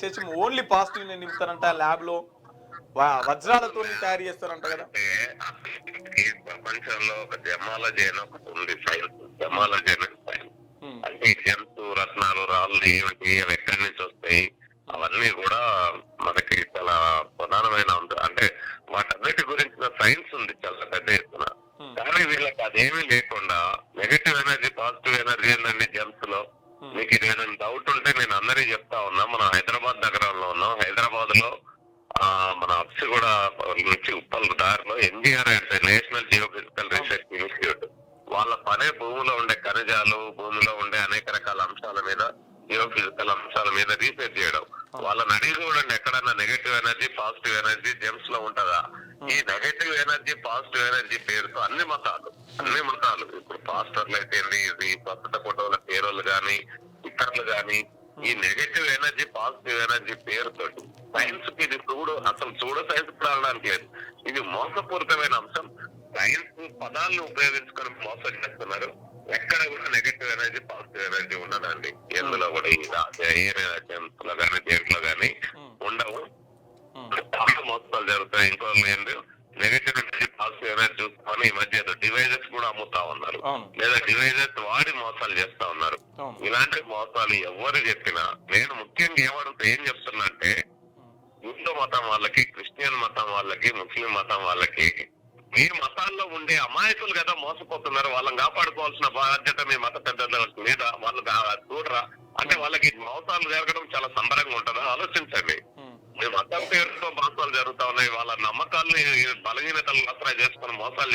చేసి only positive నింపుతారంట lab లో వజ్రాలతో తయారు చేస్తారంట కదా. అంటే ఈ ప్రపంచంలో ఒక జమాలజీ అని ఒకటి ఉంది, సైన్స్. జమాలజీ అనేది సైన్స్. ఉమ్, అంటే ఈ జంతు రత్నాలు, రాళ్ళు ఏమిటి, అవి ఎక్కడి నుంచి వస్తాయి, అవన్నీ కూడా మనకి చాలా ప్రధానమైన అంటే వాటన్నిటి గురించిన సైన్స్ ఉంది చాలా పెద్ద ఎత్తున. ఉమ్, కానీ వీళ్ళకి అదేమీ లేకుండా నెగటివ్ ఎనర్జీ, పాజిటివ్ ఎనర్జీ ఏందండి జెమ్స్ లో. ఉమ్, మీకు ఏదైనా డౌట్ ఉంటే నేను అందరికీ చెప్తా ఉన్నా. మన హైదరాబాద్ నగరంలో ఉన్నాం. హైదరాబాద్ లో మన అప్సి కూడా నుంచి ఉప్పల్ దారిలో ఎన్జిఆర్ అంటే నేషనల్ జియోఫిజికల్ రీసెర్చ్ ఇన్స్టిట్యూట్, వాళ్ళ పనే భూమిలో ఉండే ఖనిజాలు, భూమిలో ఉండే అనేక రకాల అంశాల మీద, జియోఫిజికల్ అంశాల మీద రీసెర్చ్ చేయడం. వాళ్ళని అడిగి చూడండి, ఎక్కడన్నా negative energy, positive energy gems లో ఉంటదా? ఈ నెగటివ్ ఎనర్జీ, పాజిటివ్ ఎనర్జీ పేరుతో అన్ని మతాలు ఇప్పుడు పాస్టర్లు అయితే ఇది ప్రస్తుత ఫోటోల పేరోళ్ళు గాని, ఇతరులు గాని, ఈ నెగటివ్ ఎనర్జీ, పాజిటివ్ ఎనర్జీ పేరుతోటి సైన్స్ కి ఇది అసలు సైన్స్ కూడా అనడానికి లేదు. ఇది మోసపూరితమైన అంశం. సైన్స్ పదాలను ఉపయోగించుకొని మోసం చేస్తున్నారు. ఎక్కడ కూడా నెగటివ్ ఎనర్జీ, పాజిటివ్ ఎనర్జీ ఉండదండి. ఎందులో కూడా లో గానీ దేంట్లో గానీ ఉండవు. చాలా మోసాలు జరుగుతాయి. ఇంకో నెగటివ్ ఎనర్జీ, పాజిటివ్ ఎనర్జీ చూసుకొని ఈ మధ్య డివైజెస్ కూడా అమ్ముతా ఉన్నారు, లేదా డివైజెస్ వాడి మోసాలు చేస్తా ఉన్నారు. ఇలాంటి మోసాలు ఎవరు చెప్పినా నేను ముఖ్యంగా ఏం చెప్తున్నా అంటే, హిందూ మతం వాళ్ళకి, క్రిస్టియన్ మతం వాళ్ళకి, ముస్లిం మతం వాళ్ళకి, మీ మతాల్లో ఉండే అమాయకులు కదా మోసపోతున్నారు. వాళ్ళని కాపాడుకోవాల్సిన బాధ్యత మీ మత పెద్దల మీద. వాళ్ళు చూడరా అంటే వాళ్ళకి మోసాలు జరగడం చాలా సంబరంగా ఉంటుందా? ఆలోచించండి. మీ మతం పేరుతో మోసాలు జరుగుతా ఉన్నాయి. వాళ్ళ నమ్మకాల్ని బలహీనతలు మాత్రం చేసుకుని మోసాలు